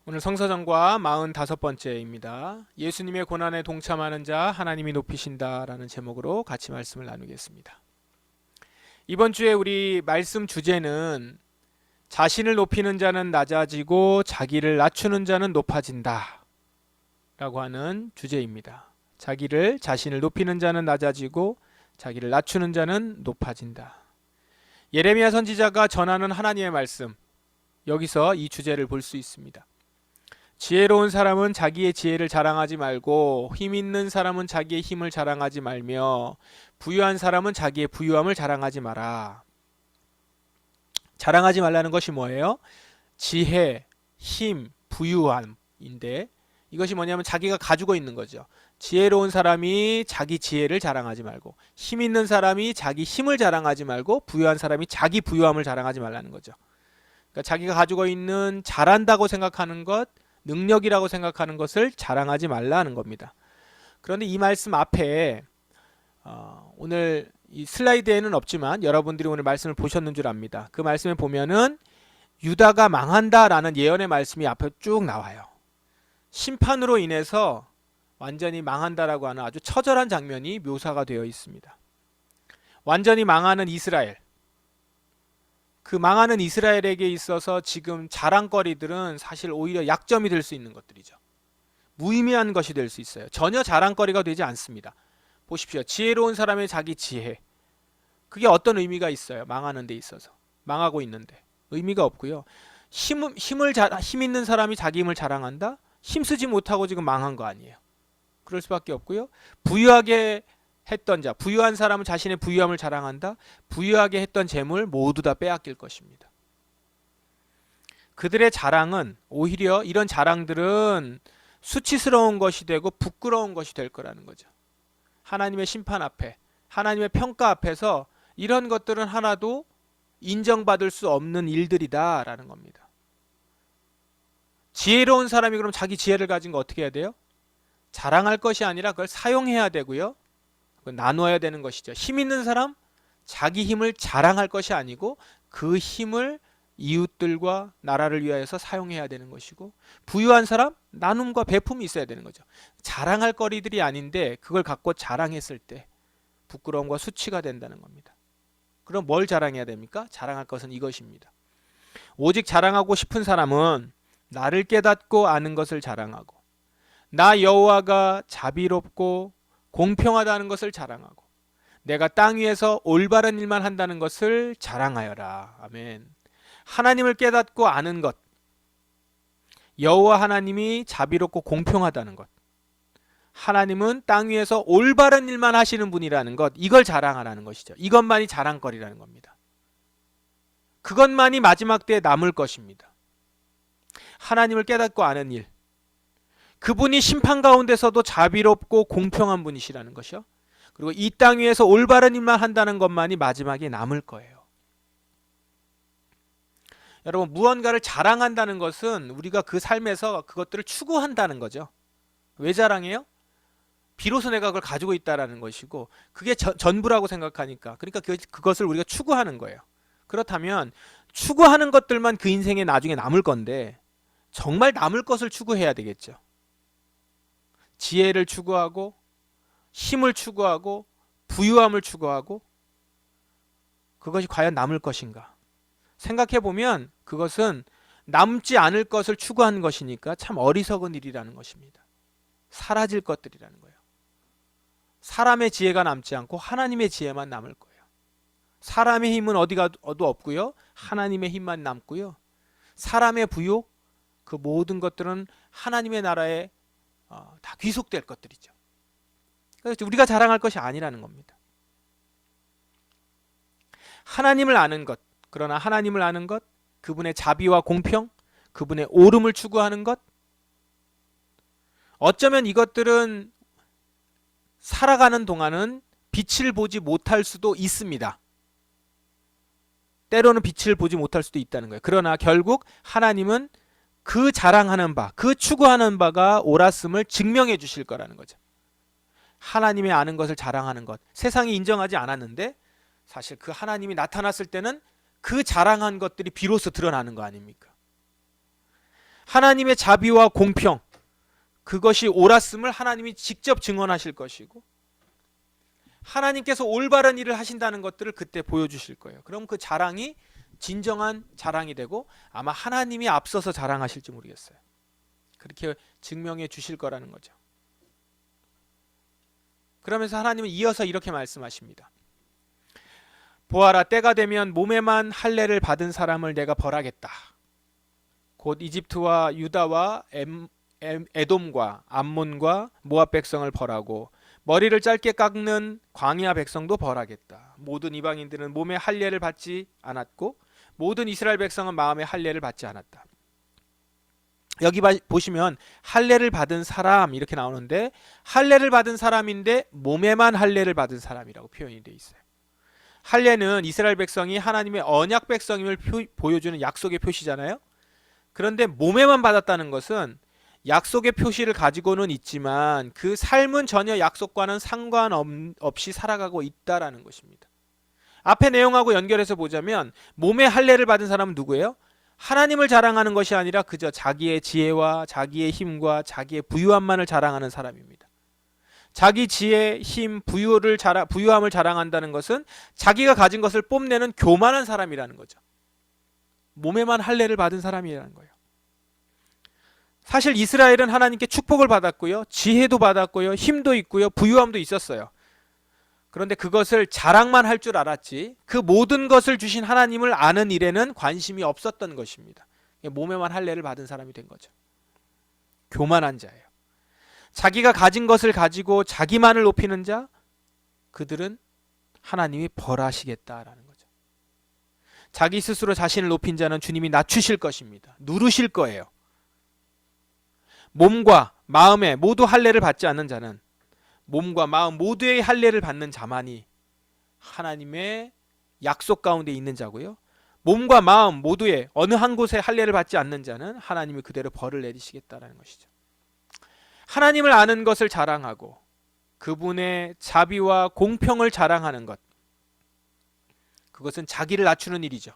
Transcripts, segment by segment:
오늘 성서정과 45번째입니다. 예수님의 고난에 동참하는 자 하나님이 높이신다 라는 제목으로 같이 말씀을 나누겠습니다. 이번 주에 우리 말씀 주제는 자신을 높이는 자는 낮아지고 자기를 낮추는 자는 높아진다 라고 하는 주제입니다. 자신을 높이는 자는 낮아지고 자기를 낮추는 자는 높아진다. 예레미야 선지자가 전하는 하나님의 말씀, 여기서 이 주제를 볼 수 있습니다. 지혜로운 사람은 자기의 지혜를 자랑하지 말고 힘 있는 사람은 자기의 힘을 자랑하지 말며 부유한 사람은 자기의 부유함을 자랑하지 마라. 자랑하지 말라는 것이 뭐예요? 지혜, 힘, 부유함인데 이것이 뭐냐면 자기가 가지고 있는 거죠. 지혜로운 사람이 자기 지혜를 자랑하지 말고 힘 있는 사람이 자기 힘을 자랑하지 말고 부유한 사람이 자기 부유함을 자랑하지 말라는 거죠. 그러니까 자기가 가지고 있는 잘한다고 생각하는 것, 능력이라고 생각하는 것을 자랑하지 말라는 겁니다. 그런데 이 말씀 앞에 오늘 이 슬라이드에는 없지만 여러분들이 오늘 말씀을 보셨는 줄 압니다. 그 말씀에 보면은 유다가 망한다라는 예언의 말씀이 앞에 쭉 나와요. 심판으로 인해서 완전히 망한다라고 하는 아주 처절한 장면이 묘사가 되어 있습니다. 완전히 망하는 이스라엘, 그 망하는 이스라엘에게 있어서 지금 자랑거리들은 사실 오히려 약점이 될 수 있는 것들이죠. 무의미한 것이 될 수 있어요. 전혀 자랑거리가 되지 않습니다. 보십시오. 지혜로운 사람의 자기 지혜, 그게 어떤 의미가 있어요? 망하는 데 있어서, 망하고 있는데 의미가 없고요. 힘 있는 사람이 자기 힘을 자랑한다? 힘쓰지 못하고 지금 망한 거 아니에요. 그럴 수밖에 없고요. 부유하게 했던 자, 부유한 사람은 자신의 부유함을 자랑한다. 부유하게 했던 재물 모두 다 빼앗길 것입니다. 그들의 자랑은 오히려 이런 자랑들은 수치스러운 것이 되고 부끄러운 것이 될 거라는 거죠. 하나님의 심판 앞에, 하나님의 평가 앞에서 이런 것들은 하나도 인정받을 수 없는 일들이다라는 겁니다. 지혜로운 사람이 그럼 자기 지혜를 가진 거 어떻게 해야 돼요? 자랑할 것이 아니라 그걸 사용해야 되고요. 나눠야 되는 것이죠. 힘 있는 사람, 자기 힘을 자랑할 것이 아니고 그 힘을 이웃들과 나라를 위하여서 사용해야 되는 것이고, 부유한 사람, 나눔과 배품이 있어야 되는 거죠. 자랑할 거리들이 아닌데 그걸 갖고 자랑했을 때 부끄러움과 수치가 된다는 겁니다. 그럼 뭘 자랑해야 됩니까? 자랑할 것은 이것입니다. 오직 자랑하고 싶은 사람은 나를 깨닫고 아는 것을 자랑하고, 나 여호와가 자비롭고 공평하다는 것을 자랑하고, 내가 땅 위에서 올바른 일만 한다는 것을 자랑하여라. 아멘. 하나님을 깨닫고 아는 것, 여호와 하나님이 자비롭고 공평하다는 것, 하나님은 땅 위에서 올바른 일만 하시는 분이라는 것, 이걸 자랑하라는 것이죠. 이것만이 자랑거리라는 겁니다. 그것만이 마지막 때에 남을 것입니다. 하나님을 깨닫고 아는 일, 그분이 심판 가운데서도 자비롭고 공평한 분이시라는 것이요. 그리고 이 땅 위에서 올바른 일만 한다는 것만이 마지막에 남을 거예요. 여러분, 무언가를 자랑한다는 것은 우리가 그 삶에서 그것들을 추구한다는 거죠. 왜 자랑해요? 비로소 내가 그걸 가지고 있다는 것이고, 그게 전부라고 생각하니까. 그러니까 그것을 우리가 추구하는 거예요. 그렇다면 추구하는 것들만 그 인생에 나중에 남을 건데 정말 남을 것을 추구해야 되겠죠. 지혜를 추구하고 힘을 추구하고 부유함을 추구하고, 그것이 과연 남을 것인가? 생각해보면 그것은 남지 않을 것을 추구하는 것이니까 참 어리석은 일이라는 것입니다. 사라질 것들이라는 거예요. 사람의 지혜가 남지 않고 하나님의 지혜만 남을 거예요. 사람의 힘은 어디가 없고요. 하나님의 힘만 남고요. 사람의 부요, 그 모든 것들은 하나님의 나라에 다 귀속될 것들이죠. 그래서 우리가 자랑할 것이 아니라는 겁니다. 하나님을 아는 것, 그러나 하나님을 아는 것, 그분의 자비와 공평, 그분의 옳음을 추구하는 것, 어쩌면 이것들은 살아가는 동안은 빛을 보지 못할 수도 있습니다. 때로는 빛을 보지 못할 수도 있다는 거예요. 그러나 결국 하나님은 그 자랑하는 바, 그 추구하는 바가 옳았음을 증명해 주실 거라는 거죠. 하나님의 아는 것을 자랑하는 것, 세상이 인정하지 않았는데 사실 그 하나님이 나타났을 때는 그 자랑한 것들이 비로소 드러나는 거 아닙니까? 하나님의 자비와 공평, 그것이 옳았음을 하나님이 직접 증언하실 것이고, 하나님께서 올바른 일을 하신다는 것들을 그때 보여주실 거예요. 그럼 그 자랑이 진정한 자랑이 되고 아마 하나님이 앞서서 자랑하실지 모르겠어요. 그렇게 증명해 주실 거라는 거죠. 그러면서 하나님은 이어서 이렇게 말씀하십니다. 보아라, 때가 되면 몸에만 할례를 받은 사람을 내가 벌하겠다. 곧 이집트와 유다와 에돔과 암몬과 모압 백성을 벌하고 머리를 짧게 깎는 광야 백성도 벌하겠다. 모든 이방인들은 몸에 할례를 받지 않았고 모든 이스라엘 백성은 마음에 할례를 받지 않았다. 여기 보시면 할례를 받은 사람 이렇게 나오는데, 할례를 받은 사람인데 몸에만 할례를 받은 사람이라고 표현이 되어 있어요. 할례는 이스라엘 백성이 하나님의 언약 백성임을 보여주는 약속의 표시잖아요. 그런데 몸에만 받았다는 것은 약속의 표시를 가지고는 있지만 그 삶은 전혀 약속과는 상관없이 살아가고 있다라는 것입니다. 앞에 내용하고 연결해서 보자면 몸에 할례를 받은 사람은 누구예요? 하나님을 자랑하는 것이 아니라 그저 자기의 지혜와 자기의 힘과 자기의 부유함만을 자랑하는 사람입니다. 자기 지혜, 힘, 부유함을 자랑한다는 것은 자기가 가진 것을 뽐내는 교만한 사람이라는 거죠. 몸에만 할례를 받은 사람이라는 거예요. 사실 이스라엘은 하나님께 축복을 받았고요, 지혜도 받았고요, 힘도 있고요, 부유함도 있었어요. 그런데 그것을 자랑만 할 줄 알았지 그 모든 것을 주신 하나님을 아는 일에는 관심이 없었던 것입니다. 몸에만 할례를 받은 사람이 된 거죠. 교만한 자예요. 자기가 가진 것을 가지고 자기만을 높이는 자, 그들은 하나님이 벌하시겠다라는 거죠. 자기 스스로 자신을 높인 자는 주님이 낮추실 것입니다. 누르실 거예요. 몸과 마음에 모두 할례를 받지 않는 자는, 몸과 마음 모두의 할례를 받는 자만이 하나님의 약속 가운데 있는 자고요, 몸과 마음 모두의 어느 한 곳에 할례를 받지 않는 자는 하나님이 그대로 벌을 내리시겠다라는 것이죠. 하나님을 아는 것을 자랑하고 그분의 자비와 공평을 자랑하는 것, 그것은 자기를 낮추는 일이죠.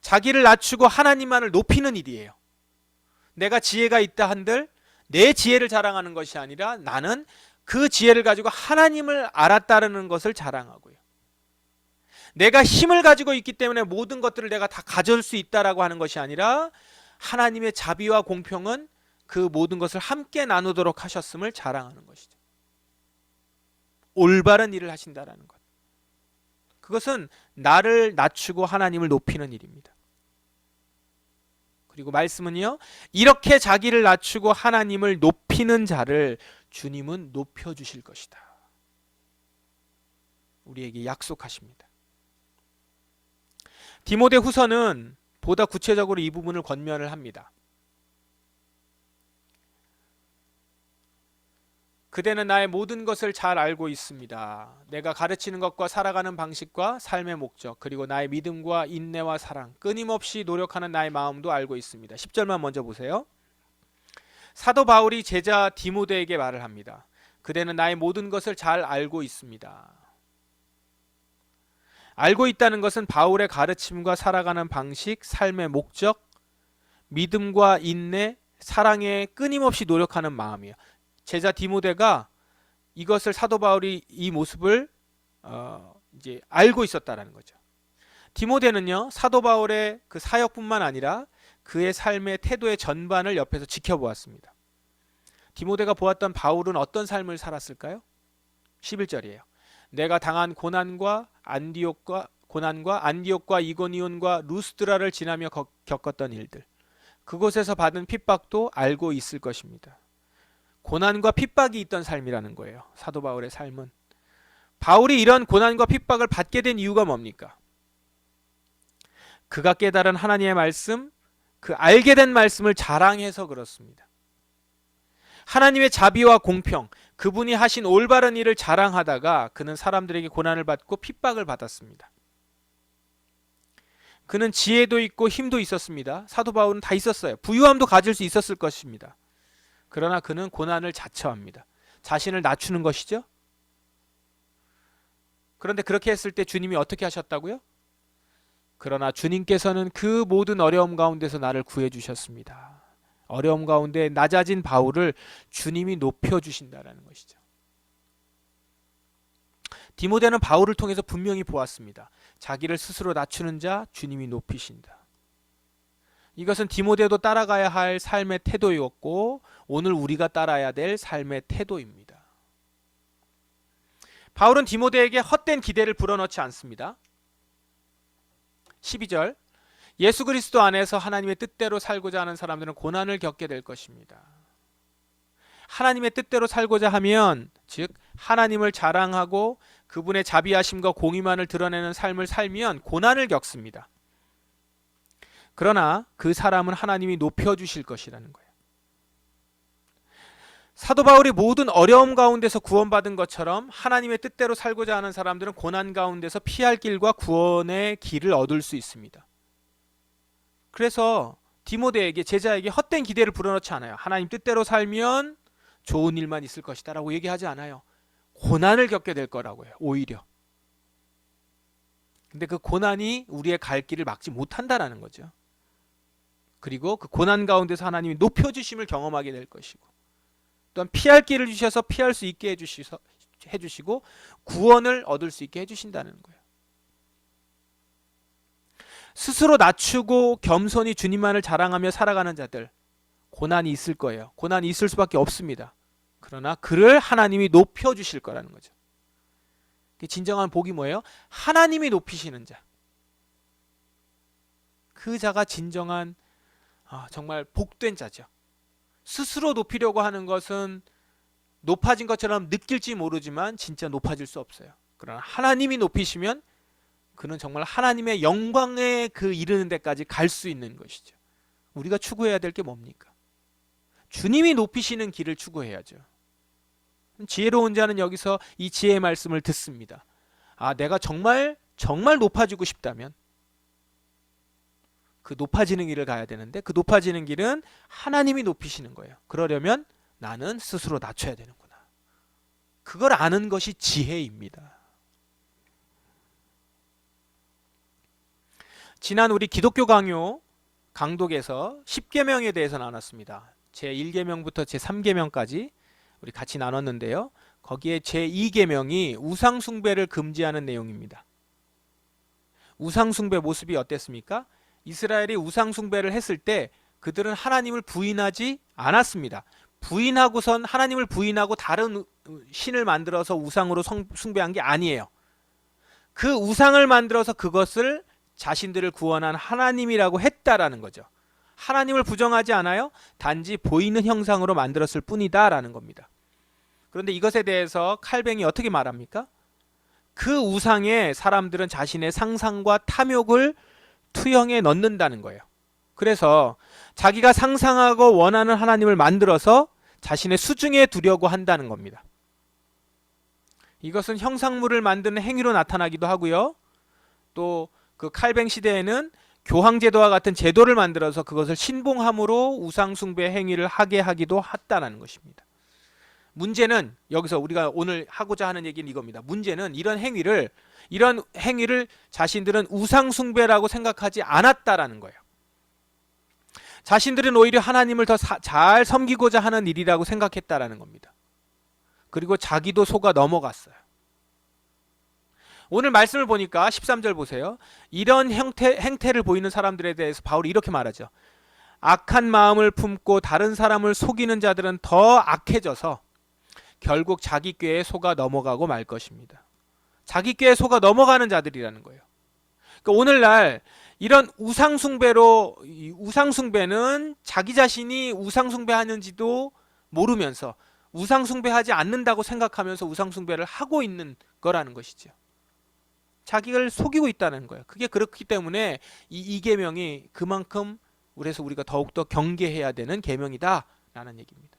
자기를 낮추고 하나님만을 높이는 일이에요. 내가 지혜가 있다 한들 내 지혜를 자랑하는 것이 아니라 나는 그 지혜를 가지고 하나님을 알았다는 것을 자랑하고요, 내가 힘을 가지고 있기 때문에 모든 것들을 내가 다 가질 수 있다라고 하는 것이 아니라 하나님의 자비와 공평은 그 모든 것을 함께 나누도록 하셨음을 자랑하는 것이죠. 올바른 일을 하신다라는 것, 그것은 나를 낮추고 하나님을 높이는 일입니다. 그리고 말씀은요, 이렇게 자기를 낮추고 하나님을 높이는 자를 주님은 높여주실 것이다, 우리에게 약속하십니다. 디모데 후서는 보다 구체적으로 이 부분을 권면을 합니다. 그대는 나의 모든 것을 잘 알고 있습니다. 내가 가르치는 것과 살아가는 방식과 삶의 목적, 그리고 나의 믿음과 인내와 사랑, 끊임없이 노력하는 나의 마음도 알고 있습니다. 10절만 먼저 보세요. 사도 바울이 제자 디모데에게 말을 합니다. 그대는 나의 모든 것을 잘 알고 있습니다. 알고 있다는 것은 바울의 가르침과 살아가는 방식, 삶의 목적, 믿음과 인내, 사랑에 끊임없이 노력하는 마음이에요. 제자 디모데가 이것을 사도 바울이 이 모습을 이제 알고 있었다라는 거죠. 디모데는요, 사도 바울의 그 사역뿐만 아니라 그의 삶의 태도의 전반을 옆에서 지켜보았습니다. 디모데가 보았던 바울은 어떤 삶을 살았을까요? 11절이에요. 내가 당한 고난과 안디옥과 이고니온과 루스드라를 지나며 겪었던 일들, 그곳에서 받은 핍박도 알고 있을 것입니다. 고난과 핍박이 있던 삶이라는 거예요, 사도 바울의 삶은. 바울이 이런 고난과 핍박을 받게 된 이유가 뭡니까? 그가 깨달은 하나님의 말씀, 그 알게 된 말씀을 자랑해서 그렇습니다. 하나님의 자비와 공평, 그분이 하신 올바른 일을 자랑하다가 그는 사람들에게 고난을 받고 핍박을 받았습니다. 그는 지혜도 있고 힘도 있었습니다. 사도 바울은 다 있었어요. 부유함도 가질 수 있었을 것입니다. 그러나 그는 고난을 자처합니다. 자신을 낮추는 것이죠. 그런데 그렇게 했을 때 주님이 어떻게 하셨다고요? 그러나 주님께서는 그 모든 어려움 가운데서 나를 구해 주셨습니다. 어려움 가운데 낮아진 바울을 주님이 높여 주신다라는 것이죠. 디모데는 바울을 통해서 분명히 보았습니다. 자기를 스스로 낮추는 자 주님이 높이신다. 이것은 디모데도 따라가야 할 삶의 태도였고 오늘 우리가 따라야 될 삶의 태도입니다. 바울은 디모데에게 헛된 기대를 불어넣지 않습니다. 12절 예수 그리스도 안에서 하나님의 뜻대로 살고자 하는 사람들은 고난을 겪게 될 것입니다. 하나님의 뜻대로 살고자 하면 즉 하나님을 자랑하고 그분의 자비하심과 공의만을 드러내는 삶을 살면 고난을 겪습니다. 그러나 그 사람은 하나님이 높여주실 것이라는 거예요. 사도 바울이 모든 어려움 가운데서 구원받은 것처럼 하나님의 뜻대로 살고자 하는 사람들은 고난 가운데서 피할 길과 구원의 길을 얻을 수 있습니다. 그래서 디모데에게 제자에게 헛된 기대를 불어넣지 않아요. 하나님 뜻대로 살면 좋은 일만 있을 것이다 라고 얘기하지 않아요. 고난을 겪게 될 거라고요. 오히려. 근데 그 고난이 우리의 갈 길을 막지 못한다라는 거죠. 그리고 그 고난 가운데서 하나님이 높여주심을 경험하게 될 것이고 또한 피할 길을 주셔서 피할 수 있게 해주시고 구원을 얻을 수 있게 해주신다는 거예요. 스스로 낮추고 겸손히 주님만을 자랑하며 살아가는 자들 고난이 있을 거예요. 고난이 있을 수밖에 없습니다. 그러나 그를 하나님이 높여주실 거라는 거죠. 진정한 복이 뭐예요? 하나님이 높이시는 자. 그 자가 진정한 정말 복된 자죠. 스스로 높이려고 하는 것은 높아진 것처럼 느낄지 모르지만 진짜 높아질 수 없어요. 그러나 하나님이 높이시면 그는 정말 하나님의 영광에 그 이르는 데까지 갈 수 있는 것이죠. 우리가 추구해야 될 게 뭡니까? 주님이 높이시는 길을 추구해야죠. 지혜로운 자는 여기서 이 지혜의 말씀을 듣습니다. 내가 정말 높아지고 싶다면 그 높아지는 길을 가야 되는데 그 높아지는 길은 하나님이 높이시는 거예요. 그러려면 나는 스스로 낮춰야 되는구나. 그걸 아는 것이 지혜입니다. 지난 우리 기독교 강독에서 10계명에 대해서 나눴습니다. 제1계명부터 제3계명까지 우리 같이 나눴는데요. 거기에 제2계명이 우상숭배를 금지하는 내용입니다. 우상숭배 모습이 어땠습니까? 이스라엘이 우상숭배를 했을 때 그들은 하나님을 부인하지 않았습니다. 하나님을 부인하고 다른 신을 만들어서 우상으로 숭배한 게 아니에요. 그 우상을 만들어서 그것을 자신들을 구원한 하나님이라고 했다라는 거죠. 하나님을 부정하지 않아요. 단지 보이는 형상으로 만들었을 뿐이다 라는 겁니다. 그런데 이것에 대해서 칼뱅이 어떻게 말합니까? 그 우상에 사람들은 자신의 상상과 탐욕을 투영해 넣는다는 거예요. 그래서 자기가 상상하고 원하는 하나님을 만들어서 자신의 수중에 두려고 한다는 겁니다. 이것은 형상물을 만드는 행위로 나타나기도 하고요. 또 그 칼뱅 시대에는 교황제도와 같은 제도를 만들어서 그것을 신봉함으로 우상숭배 행위를 하게 하기도 했다는 것입니다. 문제는 여기서 우리가 오늘 하고자 하는 얘기는 이겁니다. 문제는 이런 행위를 자신들은 우상숭배라고 생각하지 않았다라는 거예요. 자신들은 오히려 하나님을 더 잘 섬기고자 하는 일이라고 생각했다라는 겁니다. 그리고 자기도 속아 넘어갔어요. 오늘 말씀을 보니까 13절 보세요. 이런 행태를 보이는 사람들에 대해서 바울이 이렇게 말하죠. 악한 마음을 품고 다른 사람을 속이는 자들은 더 악해져서 결국 자기 꾀에 속아 넘어가고 말 것입니다. 자기 꾀에 속아 넘어가는 자들이라는 거예요. 그러니까 오늘날 이런 우상숭배는 자기 자신이 우상숭배하는지도 모르면서 우상숭배하지 않는다고 생각하면서 우상숭배를 하고 있는 거라는 것이죠. 자기를 속이고 있다는 거예요. 그게 그렇기 때문에 이 계명이 그만큼 그래서 우리가 더욱더 경계해야 되는 계명이다 라는 얘기입니다.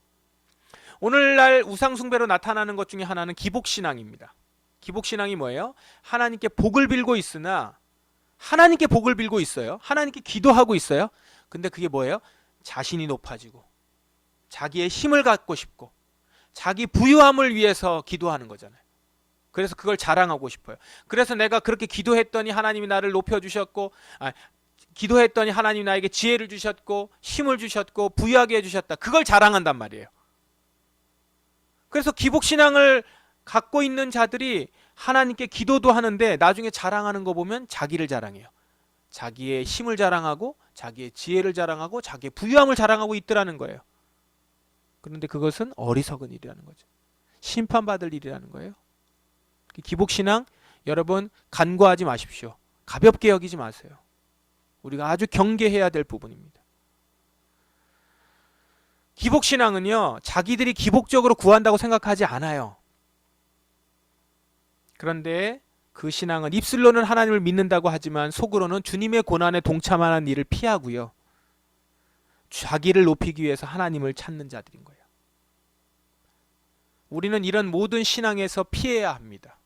오늘날 우상숭배로 나타나는 것 중에 하나는 기복신앙입니다. 기복신앙이 뭐예요? 하나님께 복을 빌고 있으나 하나님께 복을 빌고 있어요. 하나님께 기도하고 있어요. 근데 그게 뭐예요? 자신이 높아지고 자기의 힘을 갖고 싶고 자기 부유함을 위해서 기도하는 거잖아요. 그래서 그걸 자랑하고 싶어요. 그래서 내가 그렇게 기도했더니 하나님이 나를 높여주셨고, 기도했더니 하나님이 나에게 지혜를 주셨고 힘을 주셨고 부유하게 해주셨다. 그걸 자랑한단 말이에요. 그래서 기복신앙을 갖고 있는 자들이 하나님께 기도도 하는데 나중에 자랑하는 거 보면 자기를 자랑해요. 자기의 힘을 자랑하고 자기의 지혜를 자랑하고 자기의 부유함을 자랑하고 있더라는 거예요. 그런데 그것은 어리석은 일이라는 거죠. 심판받을 일이라는 거예요. 기복신앙 여러분 간과하지 마십시오. 가볍게 여기지 마세요. 우리가 아주 경계해야 될 부분입니다. 기복신앙은요, 자기들이 기복적으로 구한다고 생각하지 않아요. 그런데 그 신앙은 입술로는 하나님을 믿는다고 하지만 속으로는 주님의 고난에 동참하는 일을 피하고요. 자기를 높이기 위해서 하나님을 찾는 자들인 거예요. 우리는 이런 모든 신앙에서 피해야 합니다.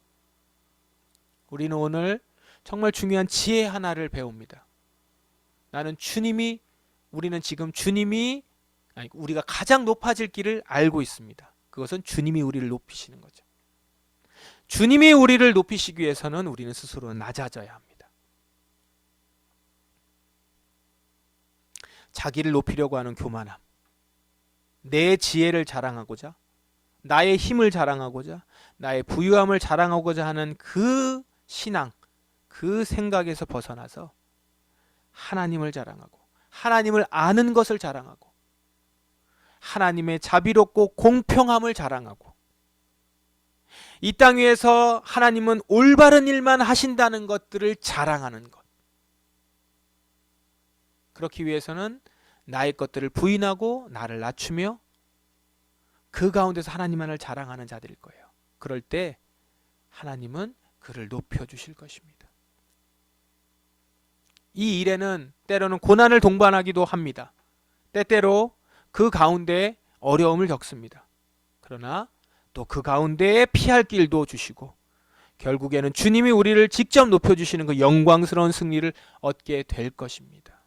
우리는 오늘 정말 중요한 지혜 하나를 배웁니다. 우리는 지금 우리가 가장 높아질 길을 알고 있습니다. 그것은 주님이 우리를 높이시는 거죠. 주님이 우리를 높이시기 위해서는 우리는 스스로 낮아져야 합니다. 자기를 높이려고 하는 교만함, 내 지혜를 자랑하고자, 나의 힘을 자랑하고자, 나의 부유함을 자랑하고자 하는 그 신앙, 그 생각에서 벗어나서 하나님을 자랑하고 하나님을 아는 것을 자랑하고 하나님의 자비롭고 공평함을 자랑하고 이 땅 위에서 하나님은 올바른 일만 하신다는 것들을 자랑하는 것. 그렇기 위해서는 나의 것들을 부인하고 나를 낮추며 그 가운데서 하나님만을 자랑하는 자들일 거예요. 그럴 때 하나님은 그를 높여주실 것입니다. 이 일에는 때로는 고난을 동반하기도 합니다. 때때로 그 가운데 어려움을 겪습니다. 그러나 또 그 가운데에 피할 길도 주시고 결국에는 주님이 우리를 직접 높여주시는 그 영광스러운 승리를 얻게 될 것입니다.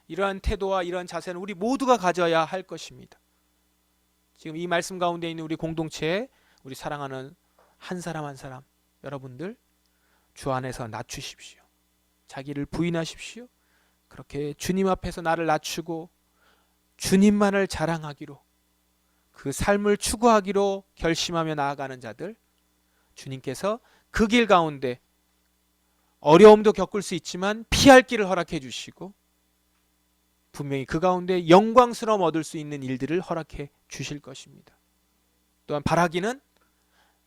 이러한 태도와 이러한 자세는 우리 모두가 가져야 할 것입니다. 지금 이 말씀 가운데 있는 우리 공동체에 우리 사랑하는 한 사람 한 사람 여러분들 주 안에서 낮추십시오. 자기를 부인하십시오. 그렇게 주님 앞에서 나를 낮추고 주님만을 자랑하기로 그 삶을 추구하기로 결심하며 나아가는 자들 주님께서 그 길 가운데 어려움도 겪을 수 있지만 피할 길을 허락해 주시고 분명히 그 가운데 영광스러움 얻을 수 있는 일들을 허락해 주실 것입니다. 또한 바라기는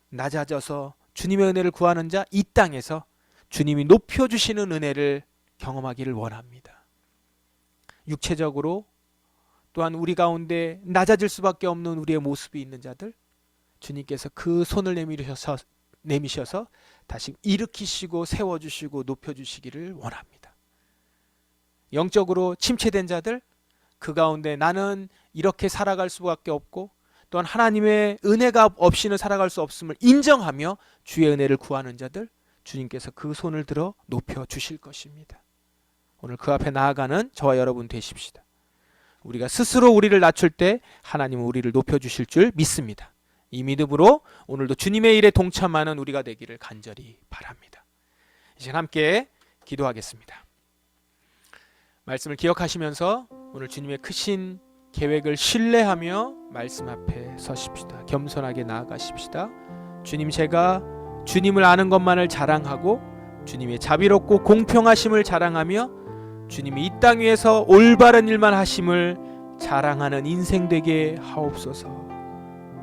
낮아져서 주님의 은혜를 구하는 자 이 땅에서 주님이 높여주시는 은혜를 경험하기를 원합니다. 육체적으로 또한 우리 가운데 낮아질 수밖에 없는 우리의 모습이 있는 자들 주님께서 그 손을 내미셔서 다시 일으키시고 세워주시고 높여주시기를 원합니다. 영적으로 침체된 자들 그 가운데 나는 이렇게 살아갈 수밖에 없고 또한 하나님의 은혜가 없이는 살아갈 수 없음을 인정하며 주의 은혜를 구하는 자들 주님께서 그 손을 들어 높여주실 것입니다. 오늘 그 앞에 나아가는 저와 여러분 되십시다. 우리가 스스로 우리를 낮출 때 하나님은 우리를 높여주실 줄 믿습니다. 이 믿음으로 오늘도 주님의 일에 동참하는 우리가 되기를 간절히 바랍니다. 이제 함께 기도하겠습니다. 말씀을 기억하시면서 오늘 주님의 크신 계획을 신뢰하며 말씀 앞에 서십시다. 겸손하게 나아가십시다. 주님, 제가 주님을 아는 것만을 자랑하고 주님의 자비롭고 공평하심을 자랑하며 주님이 이 땅 위에서 올바른 일만 하심을 자랑하는 인생 되게 하옵소서.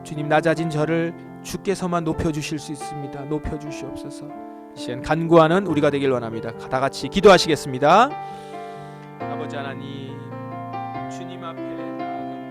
주님, 낮아진 저를 주께서만 높여주실 수 있습니다. 높여주시옵소서. 이 시간 간구하는 우리가 되길 원합니다. 다 같이 기도하시겠습니다. 아버지 하나님, 주님 앞에